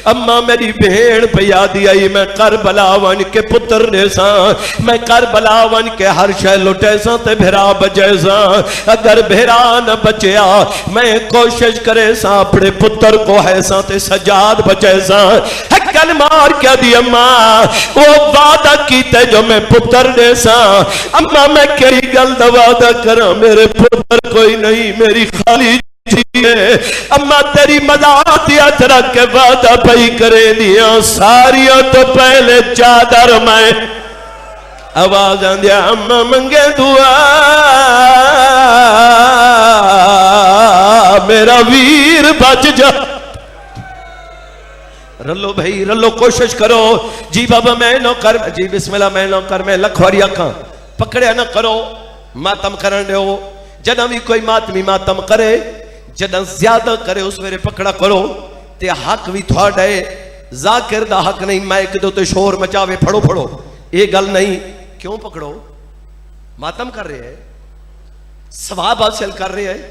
اماں میری بہن پیا دی آئی میں کربلا ون کے پتر دے ساں میں کربلا ون کے ہر شے لٹے ساں تے بھرا بچے ساں اگر بھرا نہ بچیا میں کوشش کرے ساں اپنے پتر کو ہے ساں تے سجاد بچے ساں ہکل مار کیا دی اماں وہ وعدہ کیتے جو میں پتر دے ساں اماں میں کئی گل دا وعدہ کرا میرے پتر کوئی نہیں میری خالی اماں تیری مدد یاد رکھ کے وعدہ پئی کرے دیا ساریوں تو پہلے چادر میں آواز آندیا اماں منگے دعا میرا ویر بچ جا رلو بھائی رلو کوشش کرو جی بابا میں نو کر جی بسم اللہ میں نو کر میں لکھواری اکھاں پکڑے نہ کرو ماتم کرن دے ہو جنہ بھی کوئی ماتمی ماتم کرے جنہ زیادہ کرے اس میرے پکڑا کرو تے حق بھی تھوڑا ہے ذاکر دا حق نہیں میں ایک دو تے شور مچاوے پھڑو پھڑو یہ گل نہیں کیوں پکڑو ماتم کر رہے ہیں ثواب حاصل کر رہے ہیں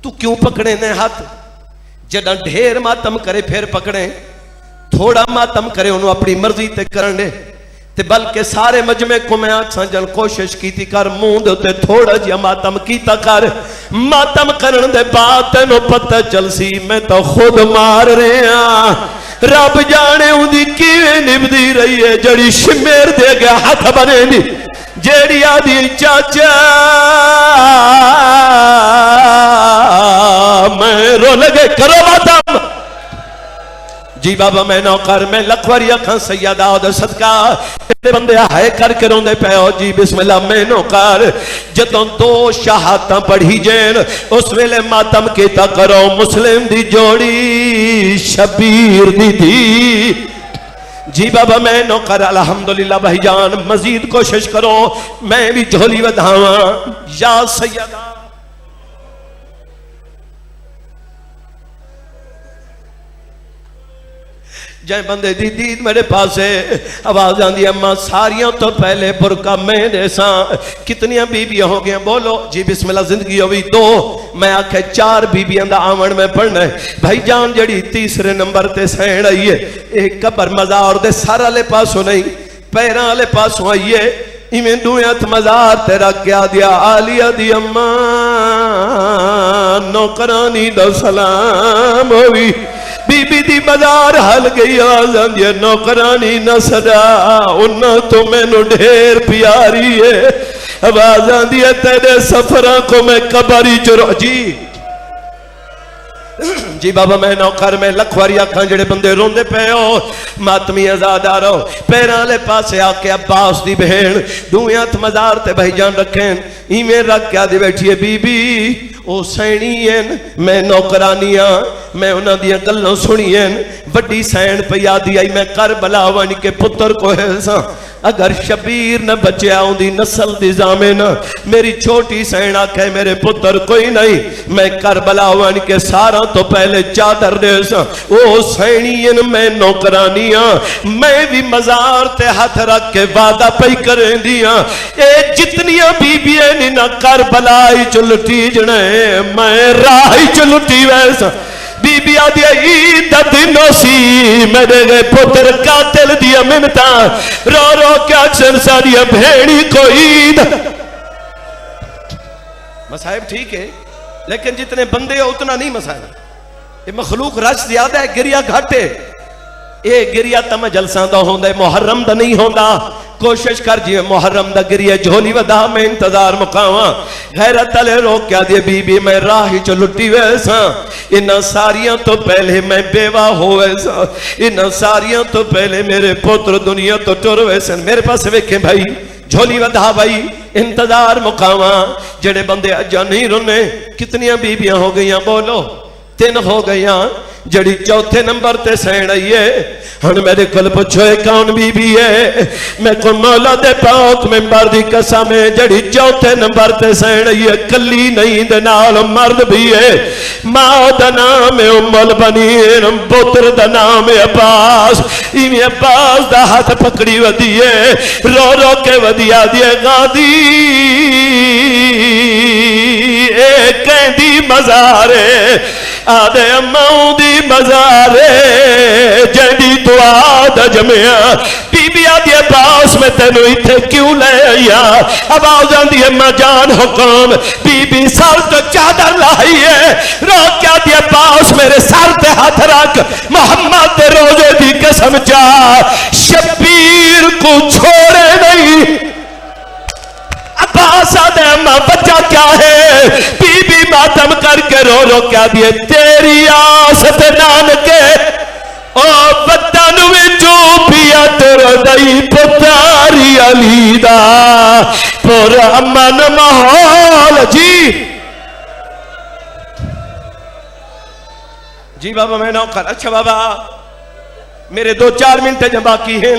تو کیوں پکڑے نے ہاتھ جنہ ڈھیر ماتم کرے پھر پکڑے تھوڑا ماتم کرے انہوں اپنی مرضی تے کرن دے تے بلکہ سارے مجمع کو میں آج سنجل کوشش کی تھی کر موند تے تھوڑا جیا ماتم کیتا کر ماتم کرن دے بعد تینوں پتہ چل سی میں تو خود مار رہے ہیں رب جانے ہوں دی کیویں نبدی رہی ہے جڑی شمیر دے گیا ہاتھ بنے دی جیڑی آدھی چاچا میں رو لگے کرو ماتم جی بابا میں نوکر میں لکھواری اکھاں سیدہ دا صدقہ تے بندے آئے کر کے روندے پہ ہو جی بسم اللہ میں نوکر جدوں دو شہادتاں پڑھی جین اس ویلے ماتم کیتا کرو مسلم دی جوڑی شبیر دی دی جی بابا میں نوکر الحمدللہ بھائی جان مزید کوشش کرو میں بھی جھولی ودھاواں یا سیدہ جائیں بندے دی دید میرے پاس ہے آواز آن دی اماں ساریوں تو پہلے برکہ میں دے ساں کتنیاں بی بیاں ہو گیا بولو جی بسم اللہ زندگی ہوئی دو میں آکھے 4 بی بیاں دا آمن میں پڑھنا ہے بھائی جان جڑی تیسرے نمبر تے سین آئی ہے ایک قبر مزار دے سارا لے پاسوں نہیں پیران لے پاسوں آئی ہے ایمیں دویت مزار تیرا کیا دیا آلیہ دی اماں نوکرانی دا سلام ہوئی بی بی دی مزار حل گئی آزان دیا نوکرانی نہ صدا انہا تو میں نو ڈھیر پیاری ہے اب آزان دیا تیرے سفران کو میں قبری چرو جی بابا میں نوکر میں لکھواری اکھاں جڑے بندے روندے پہ ہو ماتمی ازاد آ رہو پیران لے پاسے آکے عباس دی بہن دویات مزار تے بھائی جان رکھیں ایمیں رکھ کیا دی بیٹھی ہے بی بی او سینی ہیں میں نوکرانیاں میں انہاں دیا گلوں سنی ہیں وڈی سین پہ یادی آئی میں کربلا ون کے پتر کو ہے ساں اگر شبیر نہ بچے آؤں دی نسل دی زامن میری چھوٹی سین آکھے میرے پتر کوئی نہیں میں کربلا ون کے سارا تو پہلے چادر دے ساں او سینین میں نوکرانیاں میں بھی مزار تے ہاتھ رکھ کے وعدہ پئی کریں دیاں اے جتنیاں بی بی این نہ کربلائی چلٹی جنے میں راہی چلٹی ویسا بی بی آدھی عید دنوں سی میرے گئے پتر قاتل دیا منتا رو رو کے اکثر ساریا بھیڑی کو عید مسائب ٹھیک ہے لیکن جتنے بندے ہو اتنا نہیں مسائب یہ مخلوق رش زیادہ ہے گریا گھٹے اے گریا تم جلسان دا ہوندہ محرم دا نہیں ہوندہ کوشش کر جی محرم دا گریہ جھولی ودا میں انتظار مقاواں غیرت علی روک کیا دے بی بی میں راہی چو لٹی ویسا انہا ساریاں تو پہلے میں بیوہ ہو ویسا انہا ساریاں تو پہلے میرے پتر دنیا تو ٹر ویسا میرے پاس ویکھیں بھائی جھولی ودا بھائی انتظار مقاواں جڑے بندے اجا نہیں رنے کتنیاں بی بیاں ہو گئیاں بولو 3 ہو گئی جڑی چوتھے نمبر تے سین آئی ہے ہن میرے کل پوچھو کون بی بی ہے میں کو مولا دے پاک ممبر دی قسم ہے جڑی چوتھے نمبر تے سین آئی ہے کلی نہیں دے نال مرد بھی ہے ماں دا نام ہے ام البنین پتر دا نام ہے عباس ایویں عباس دا ہاتھ پکڑی ودی ہے رو رو کے ودیا دی غادی اے کہندی مزارے آدھے اماؤں دی مزارے جڑی دعا دا جمعہ بی بی آدھی عباس میں تینو اتھے کیوں لے آیا آواز آندھی اماں جان حکم بی بی سر تو چادر لائی ہے رو کیا دی عباس میرے سر تے ہاتھ رکھ محمد دے روزے دی قسم چاہ شبیر کو چھوڑے نہیں عباس آدھے اماں بچہ کیا ہے بی بی ماتم کر کے رو رو کیا دیے تیری آست نانکے او وطن وچوں پیا تر دئی پتاری علی دا پر امن ماحول جی بابا میں نوکر اچھا بابا میرے 2-4 منٹ جب باقی ہیں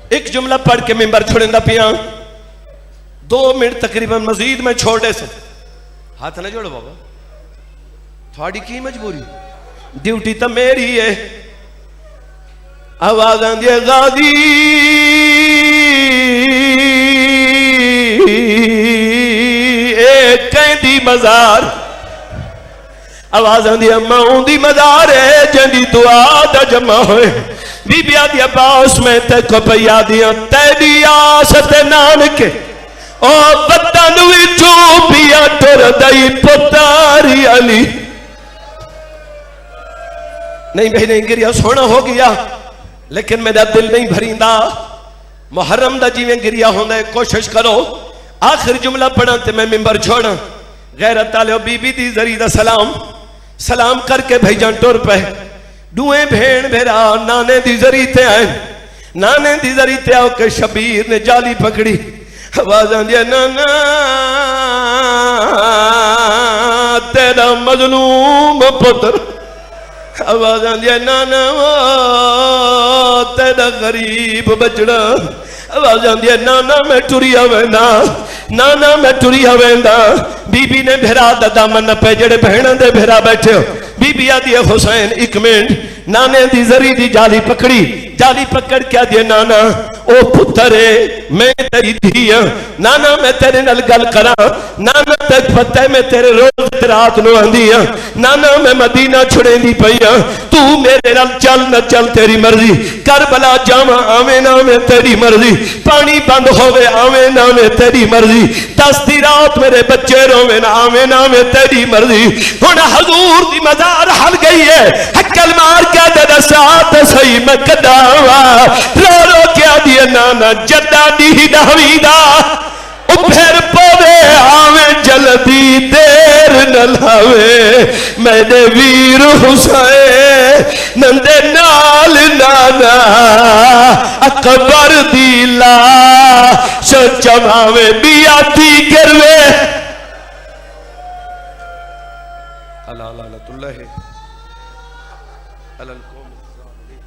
ایک جملہ پڑھ کے ممبر چھوڑیں دا پیاں 2 منٹ تقریباً مزید میں چھوڑے سے ہاتھ نہ جوڑو بابا تھوڑی کی مجبوری ڈیوٹی تا میری ہے آواز آندھی غازی ایک کہندی مزار آواز آندھی اماؤں دی مزار ہے جندی دعا دا جمع ہوئے بی بی آدھی عباس میں تے کو پیا دیا تیری آست نانکے او وطن وچوں پیا تر دئی پتاری علی نہیں بھائی نہیں گریا سونا ہو گیا لیکن میرا دل نہیں بھریندا محرم دا جیویں گریا ہوندے کوشش کرو آخر جملہ پڑھا تے میں ممبر چھوڑا غیرت تالیو بی بی دی ذریعہ دا سلام کر کے بھائی جان ٹور پہ دوئیں بھین بھیرا نانے دی ذریعہ تے آئیں نانے دی ذریعہ تے آؤ کہ شبیر نے جالی پکڑی آواز آندیا نانا تیرا مظلوم پتر آواز آندیا نانا تیرا غریب بچڑا آواز آندیا نانا میں ٹریا ویندہ نانا میں ٹریا ویندہ بی بی نے بھیرا دا دامن پہ جڑے بہنان دے بھیرا بیٹھے ہو بی بی آدھی حسین 1 منٹ نانے دی ذریعہ دی جالی پکڑی جالی پکڑ کیا دیے نانا او پترے میں تیری دھیا نانا میں تیرے نل گل کرا نانا تک پتہ ہے میں تیرے روز رات نو آندیا نانا میں مدینہ چھڑیں دی پئیا تو میرے نل چل نہ چل تیری مرضی کربلا جاما آویں نہ میں تیری مرضی پانی بند ہوئے آویں نہ میں تیری مرضی 10 دی رات میرے بچے رویں نہ آویں نہ میں تیری مرضی ہن حضور دی مزار ہل گئی ہے حکل مار کے دے ساتھ صحیح میں کدا رو رو کیا دیے نانا جدہ دی دہوی دا پھر پوے آویں جلدی دیر نہ لاوے میں نے ویر حسین نندے نال نانا اکبر دی لا شچماوے بیاتی کروے اللہ اللہ اللہ اللہ